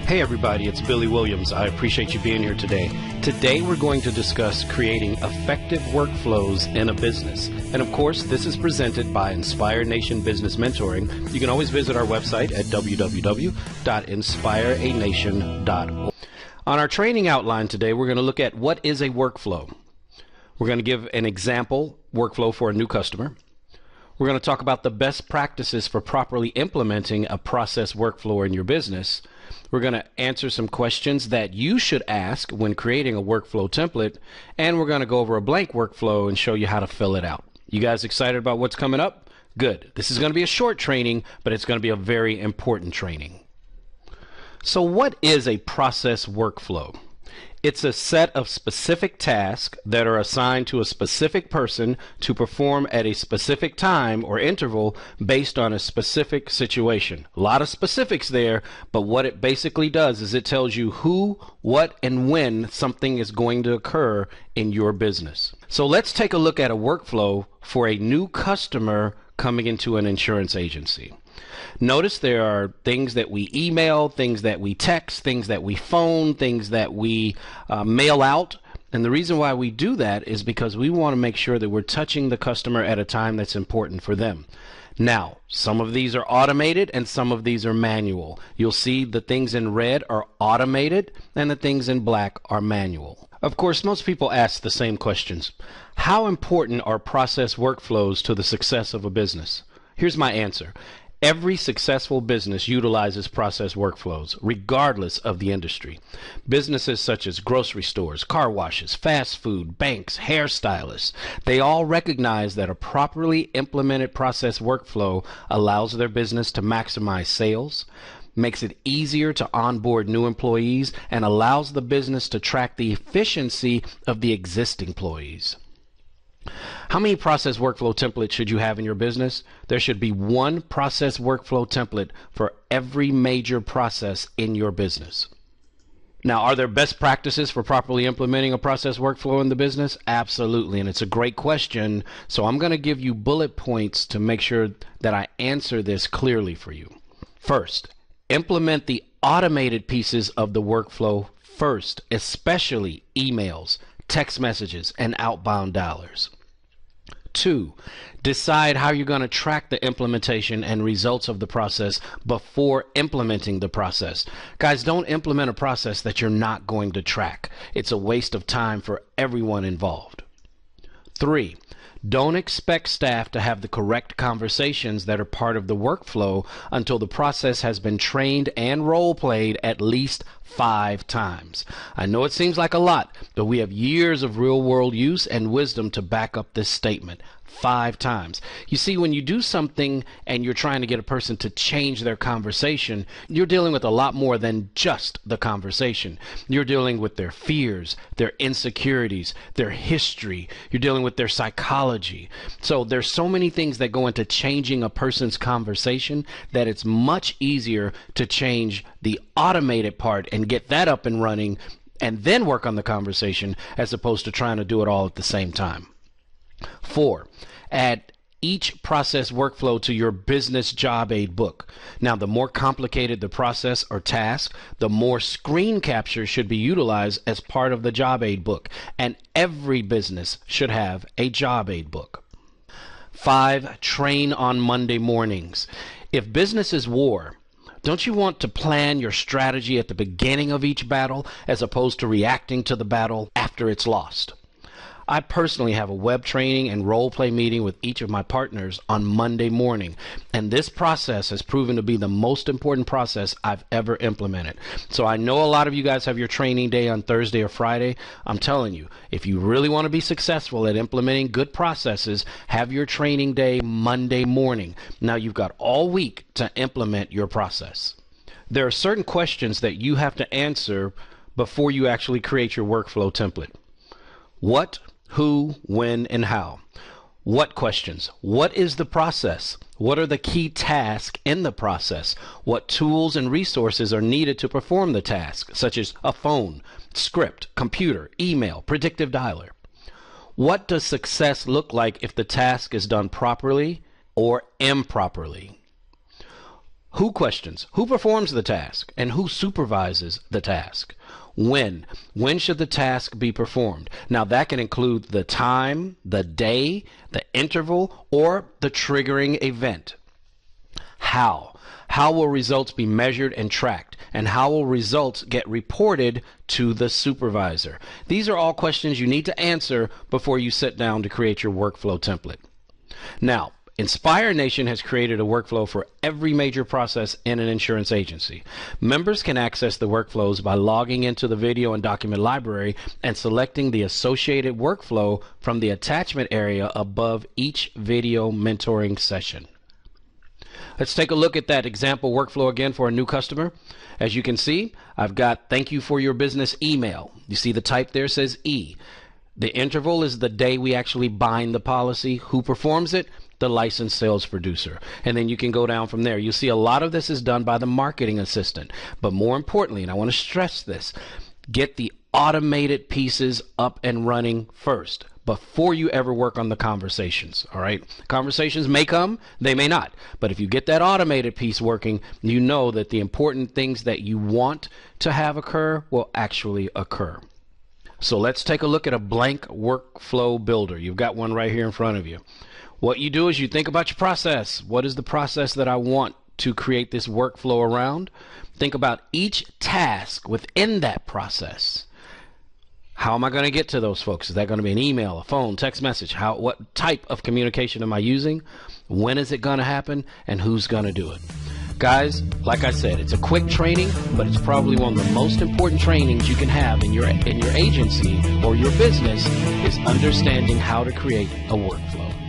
Hey everybody, it's Billy Williams. I appreciate you being here today. Today we're going to discuss creating effective workflows in a business. And of course, this is presented by Inspire Nation Business Mentoring. You can always visit our website at www.inspireanation.org. On our training outline today, we're going to look at what is a workflow. We're going to give an example workflow for a new customer. We're going to talk about the best practices for properly implementing a process workflow in your business. We're going to answer some questions that you should ask when creating a workflow template, and we're going to go over a blank workflow and show you how to fill it out. You guys excited about what's coming up? Good. This is going to be a short training, but it's going to be a very important training. So what is a process workflow? It's a set of specific tasks that are assigned to a specific person to perform at a specific time or interval based on a specific situation. A lot of specifics there, but what it basically does is it tells you who, what, and when something is going to occur in your business. So let's take a look at a workflow for a new customer coming into an insurance agency. Notice there are things that we email, things that we text, things that we phone, things that we mail out. And the reason why we do that is because we want to make sure that we're touching the customer at a time that's important for them. Now, some of these are automated and some of these are manual. You'll see the things in red are automated and the things in black are manual. Of course, most people ask the same questions. How important are process workflows to the success of a business? Here's my answer. Every successful business utilizes process workflows, regardless of the industry. Businesses such as grocery stores, car washes, fast food, banks, hairstylists, they all recognize that a properly implemented process workflow allows their business to maximize sales, makes it easier to onboard new employees, and allows the business to track the efficiency of the existing employees. How many process workflow templates should you have in your business? There should be one process workflow template for every major process in your business. Now, are there best practices for properly implementing a process workflow in the business? Absolutely, and it's a great question. So I'm going to give you bullet points to make sure that I answer this clearly for you. First, implement the automated pieces of the workflow first, especially emails, text messages, and outbound dialers. 2, decide how you're going to track the implementation and results of the process before implementing the process. Guys, don't implement a process that you're not going to track. It's a waste of time for everyone involved. 3, don't expect staff to have the correct conversations that are part of the workflow until the process has been trained and role-played at least 5 times. I know it seems like a lot, but we have years of real-world use and wisdom to back up this statement. 5 times. You see, when you do something and you're trying to get a person to change their conversation, you're dealing with a lot more than just the conversation. You're dealing with their fears, their insecurities, their history. You're dealing with their psychology. So there's so many things that go into changing a person's conversation that it's much easier to change the automated part and get that up and running and then work on the conversation as opposed to trying to do it all at the same time. 4, add each process workflow to your business job aid book. Now, the more complicated the process or task, the more screen capture should be utilized as part of the job aid book, and every business should have a job aid book. 5, train on Monday mornings. If business is war, don't you want to plan your strategy at the beginning of each battle as opposed to reacting to the battle after it's lost? I personally have a web training and role play meeting with each of my partners on Monday morning, and this process has proven to be the most important process I've ever implemented. So I know a lot of you guys have your training day on Thursday or Friday. I'm telling you, if you really want to be successful at implementing good processes, have your training day Monday morning. Now you've got all week to implement your process. There are certain questions that you have to answer before you actually create your workflow template. What, who, when, and how. What questions? What is the process? What are the key tasks in the process? What tools and resources are needed to perform the task, such as a phone, script, computer, email, predictive dialer? What does success look like if the task is done properly or improperly? Who questions? Who performs the task? And who supervises the task? When? When should the task be performed? Now that can include the time, the day, the interval, or the triggering event. How? How will results be measured and tracked? And how will results get reported to the supervisor? These are all questions you need to answer before you sit down to create your workflow template. Now, Inspire Nation has created a workflow for every major process in an insurance agency. Members can access the workflows by logging into the video and document library and selecting the associated workflow from the attachment area above each video mentoring session. Let's take a look at that example workflow again for a new customer. As you can see, I've got thank you for your business email. You see the type there says E. The interval is the day we actually bind the policy. Who performs it? The licensed sales producer. And then you can go down from there. You see a lot of this is done by the marketing assistant. But more importantly, and I want to stress this, get the automated pieces up and running first before you ever work on the conversations. All right. Conversations may come, they may not. But if you get that automated piece working, you know that the important things that you want to have occur will actually occur. So let's take a look at a blank workflow builder. You've got one right here in front of you. What you do is you think about your process. What is the process that I want to create this workflow around? Think about each task within that process. How am I going to get to those folks? Is that going to be an email, a phone, text message? What type of communication am I using? When is it going to happen? And who's going to do it? Guys, like I said, it's a quick training, but it's probably one of the most important trainings you can have in your agency or your business is understanding how to create a workflow.